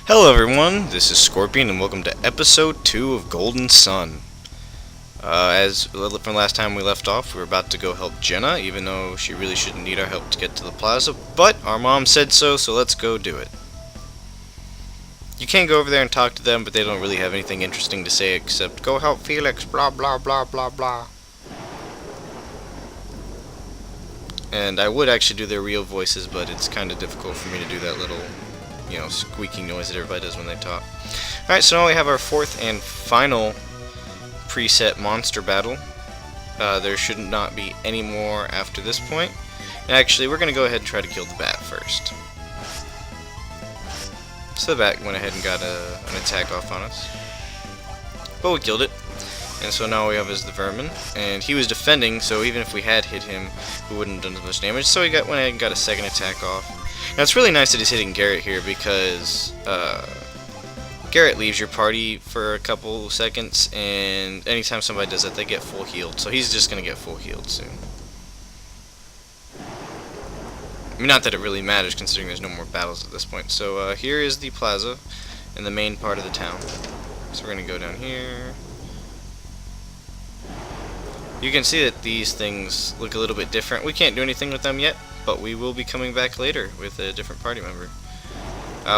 Hello everyone, this is Scorpion and welcome to episode 2 of Golden Sun. As from last time we left off, we were about to go help Jenna, even though she really shouldn't need our help to get to the plaza, but our mom said so, so let's go do it. You can go over there and talk to them, but they don't really have anything interesting to say except, go help Felix, blah blah blah blah blah. And I would actually do their real voices, but it's kind of difficult for me to do that little squeaking noise that everybody does when they talk. Alright, so now we have our fourth and final preset monster battle. There should not be any more after this point. And actually, we're going to go ahead and try to kill the bat first. So the bat went ahead and got an attack off on us. But we killed it. And so now we have is the vermin. And he was defending, so even if we had hit him, we wouldn't have done as much damage. So he went ahead and got a second attack off. Now it's really nice that he's hitting Garrett here because Garrett leaves your party for a couple seconds, and anytime somebody does that, they get full healed. So he's just going to get full healed soon. I mean, not that it really matters considering there's no more battles at this point. So here is the plaza in the main part of the town. So we're going to go down here. You can see that these things look a little bit different. We can't do anything with them yet, but we will be coming back later with a different party member.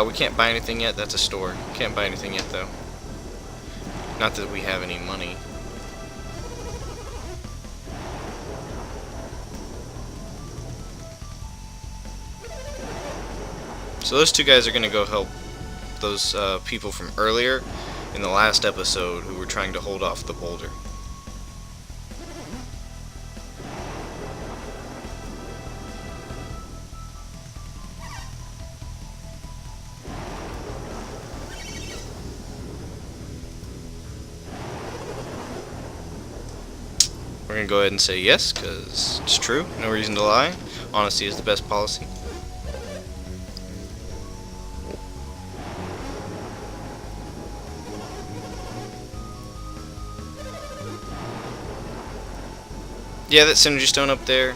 We can't buy anything yet. That's a store. Can't buy anything yet, though. Not that we have any money. So those two guys are going to go help those people from earlier in the last episode who were trying to hold off the boulder. We're going to go ahead and say yes, because it's true. No reason to lie. Honesty is the best policy. Yeah, that synergy stone up there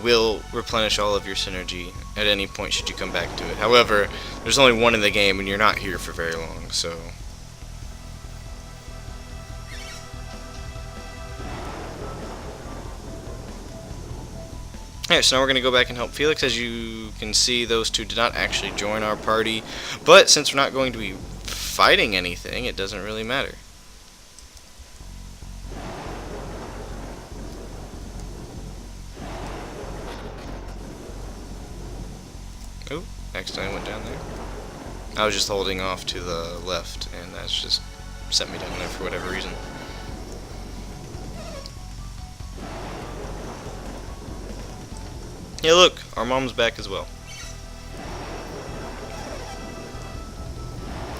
will replenish all of your synergy at any point should you come back to it. However, there's only one in the game and you're not here for very long, so... Alright, so now we're going to go back and help Felix. As you can see, those two did not actually join our party. But since we're not going to be fighting anything, it doesn't really matter. Oh, accidentally went down there. I was just holding off to the left, and that's just sent me down there for whatever reason. Yeah, look, our mom's back as well.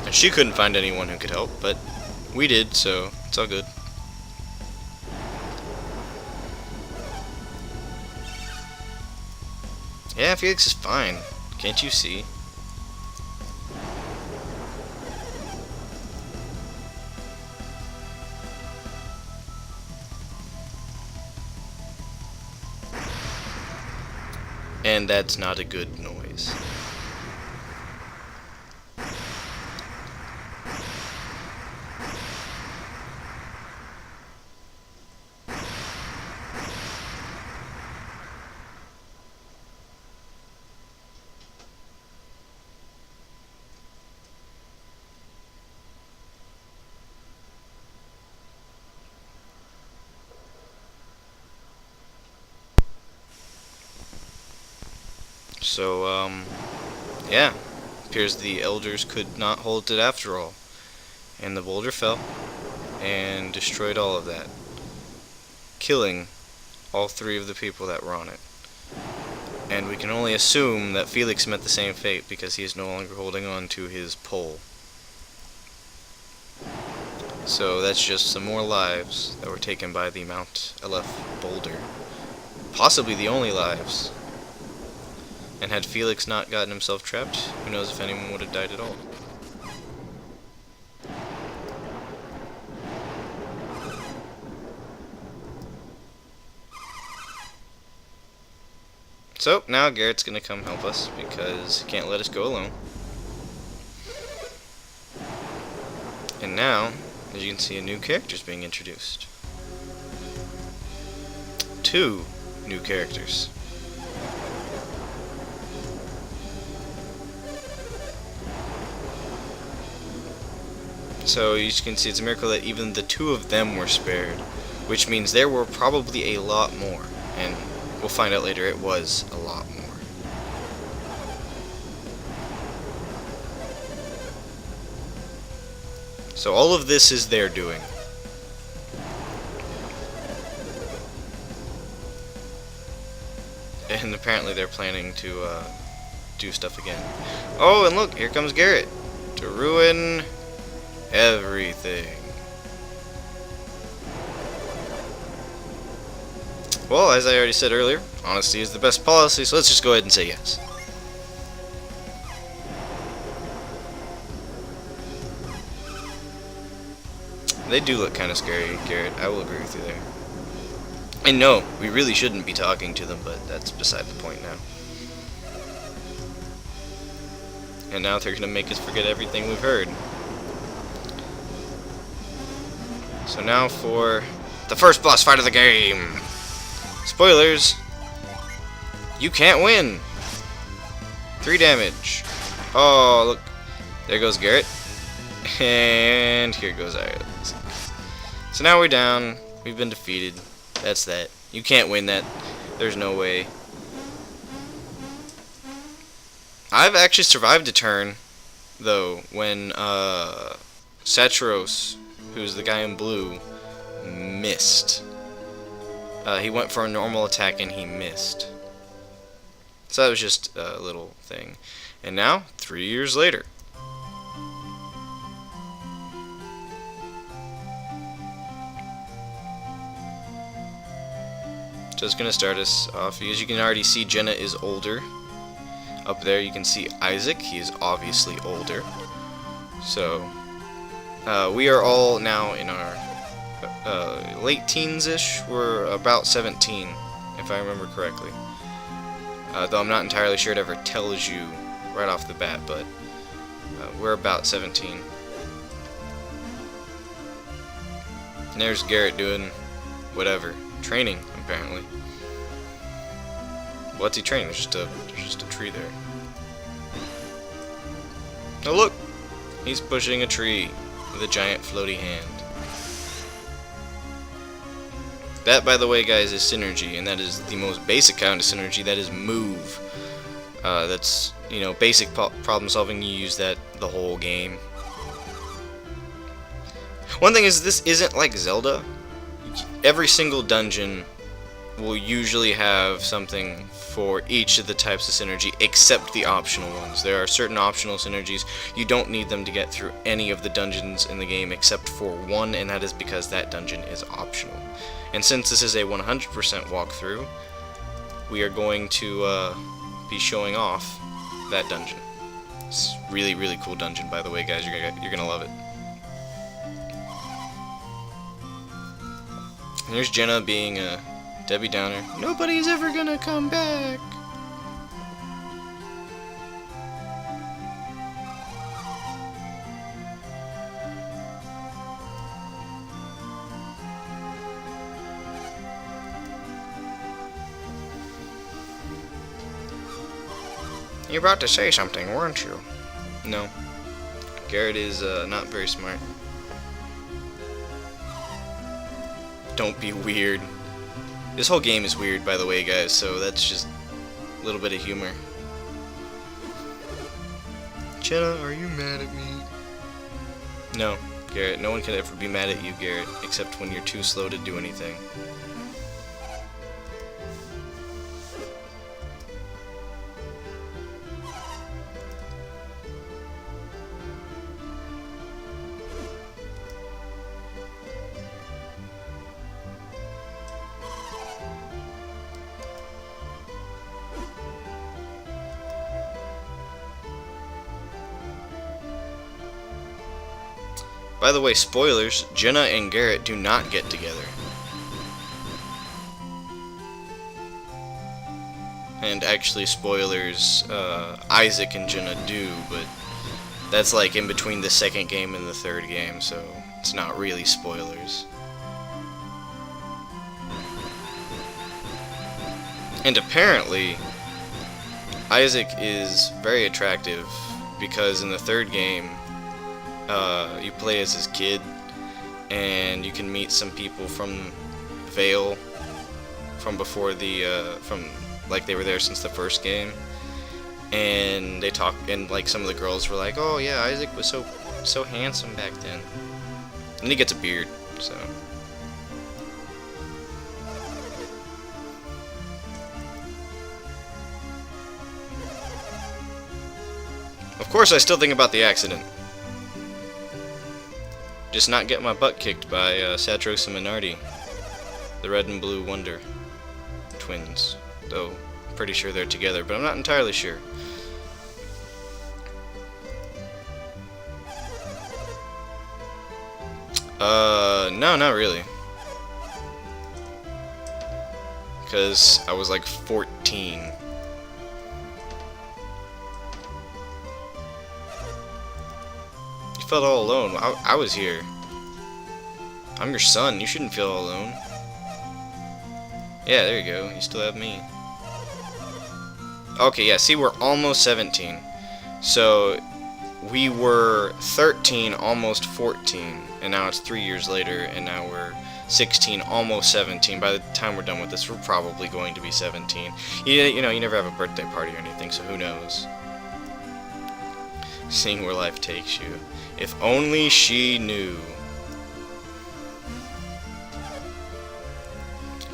And she couldn't find anyone who could help, but we did, so it's all good. Yeah, Felix is fine. Can't you see? And that's not a good noise. So, yeah, appears the elders could not hold it after all, and the boulder fell and destroyed all of that, killing all three of the people that were on it. And we can only assume that Felix met the same fate because he is no longer holding on to his pole. So that's just some more lives that were taken by the Mount Aleph boulder. Possibly the only lives. And had Felix not gotten himself trapped, who knows if anyone would have died at all. So, now Garrett's gonna come help us, because he can't let us go alone. And now, as you can see, a new character is being introduced. 2 new characters. So you can see it's a miracle that even the 2 of them were spared, which means there were probably a lot more, and we'll find out later it was a lot more. So all of this is their doing. And apparently they're planning to do stuff again. Oh, and look, here comes Garrett to ruin everything. Well, as I already said earlier, honesty is the best policy, so let's just go ahead and say yes. They do look kind of scary, Garrett. I will agree with you there. And no, we really shouldn't be talking to them, but that's beside the point now. And now they're going to make us forget everything we've heard. So now for the first boss fight of the game. Spoilers. You can't win. 3 damage. Oh, look. There goes Garrett. And here goes Isaac. So now we're down. We've been defeated. That's that. You can't win that. There's no way. I've actually survived a turn, though, when Satros, who's the guy in blue, missed. He went for a normal attack and he missed. So that was just a little thing. And now, 3 years later. Just gonna start us off. As you can already see, Jenna is older. Up there you can see Isaac. He is obviously older. So we are all now in our late teens-ish. We're about 17, if I remember correctly. Though I'm not entirely sure it ever tells you right off the bat, but we're about 17. And there's Garrett doing whatever. Training, apparently. What's he training? There's just a tree there. Oh look! He's pushing a tree with a giant floaty hand. That, by the way, guys, is synergy, and that is the most basic kind of synergy. That is move. That's, you know, basic problem solving. You use that the whole game. One thing is, this isn't like Zelda. Every single dungeon will usually have something for each of the types of synergy, except the optional ones. There are certain optional synergies. You don't need them to get through any of the dungeons in the game except for one, and that is because that dungeon is optional. And since this is a 100% walkthrough, we are going to be showing off that dungeon. It's a really, really cool dungeon, by the way, guys. You're gonna love it. And there's Jenna being a Debbie Downer. Nobody's ever gonna come back. You're about to say something, weren't you? No. Garrett is not very smart. Don't be weird. This whole game is weird, by the way, guys, so that's just a little bit of humor. Jenna, are you mad at me? No, Garrett, no one can ever be mad at you, Garrett, except when you're too slow to do anything. By the way, spoilers, Jenna and Garrett do not get together. And actually, spoilers, Isaac and Jenna do, but That's like in between the second game and the third game, so it's not really spoilers. And apparently, Isaac is very attractive because in the third game, you play as his kid, and you can meet some people from Vale from before the from like they were there since the first game, and they talk, and like some of the girls were like, "Oh yeah, Isaac was so handsome back then," and he gets a beard, so. Of course, I still think about the accident. Just not get my butt kicked by Satros and Minardi, the red and blue wonder twins. Though, I'm pretty sure they're together, but I'm not entirely sure. No, not really. Because I was like 14. You felt all alone. I was here. I'm your son. You shouldn't feel all alone. Yeah, there you go. You still have me. Okay, yeah, see, we're almost 17. So, we were 13, almost 14. And now it's 3 years later, and now we're 16, almost 17. By the time we're done with this, we're probably going to be 17. You know, you never have a birthday party or anything, so who knows? Seeing where life takes you. If only she knew.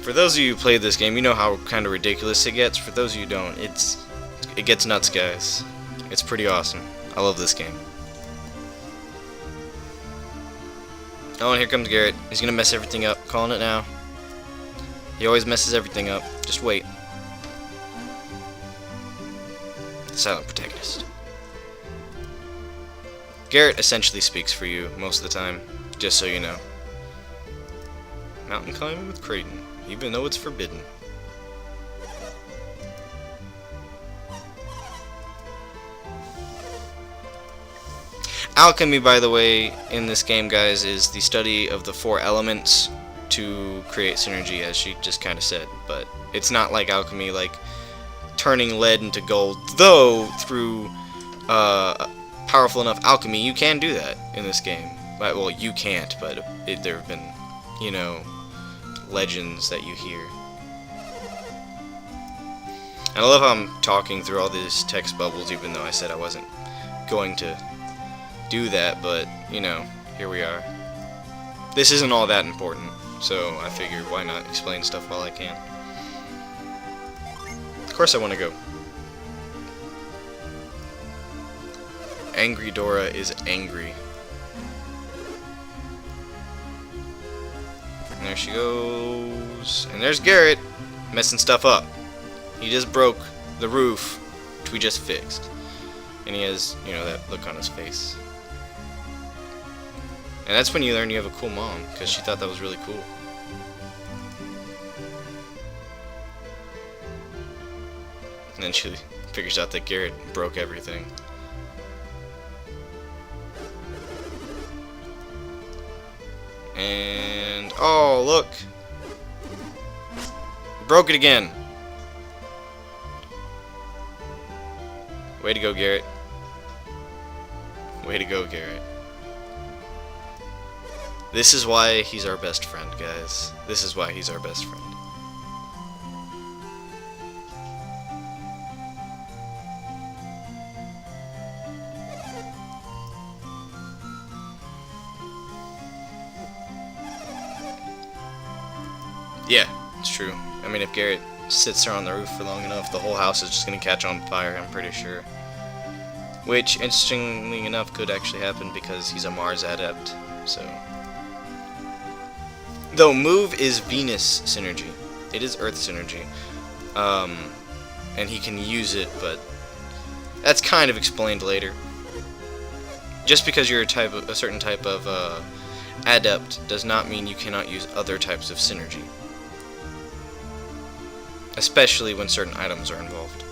For those of you who played this game, you know how kind of ridiculous it gets. For those of you who don't, it gets nuts, guys. It's pretty awesome. I love this game. Oh, and here comes Garrett. He's gonna mess everything up. Calling it now. He always messes everything up. Just wait. Silent protagonist. Garrett essentially speaks for you most of the time, just so you know. Mountain climbing with Creighton, even though it's forbidden. Alchemy, by the way, in this game, guys, is the study of the 4 elements to create synergy, as she just kind of said. But it's not like alchemy, like turning lead into gold, though through powerful enough alchemy, you can do that in this game. Well, you can't, but there have been, you know, legends that you hear. And I love how I'm talking through all these text bubbles, even though I said I wasn't going to do that, but, you know, here we are. This isn't all that important, so I figured why not explain stuff while I can. Of course I want to go. Angry Dora is angry. And there she goes. And there's Garrett, messing stuff up. He just broke the roof, which we just fixed. And he has, you know, that look on his face. And that's when you learn you have a cool mom, because she thought that was really cool. And then she figures out that Garrett broke everything. And, oh, look! Broke it again! Way to go, Garrett. Way to go, Garrett. This is why he's our best friend, guys. This is why he's our best friend. Yeah, it's true. I mean, if Garrett sits there on the roof for long enough, the whole house is just going to catch on fire, I'm pretty sure. Which, interestingly enough, could actually happen because he's a Mars adept, so... Though move is Venus synergy. It is Earth synergy. And he can use it, but that's kind of explained later. Just because you're a certain type of adept does not mean you cannot use other types of synergy. Especially when certain items are involved.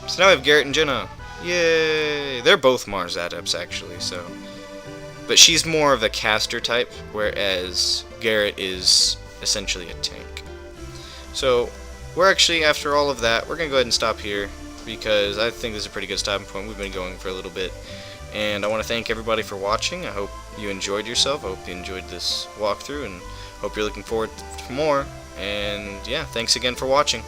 So now we have Garrett and Jenna. Yay! They're both Mars Adepts, actually, so... But she's more of a caster type, whereas Garrett is essentially a tank. So, we're actually, after all of that, we're going to go ahead and stop here, because I think this is a pretty good stopping point. We've been going for a little bit. And I want to thank everybody for watching. I hope you enjoyed yourself. I hope you enjoyed this walkthrough, and hope you're looking forward to more. And yeah, thanks again for watching.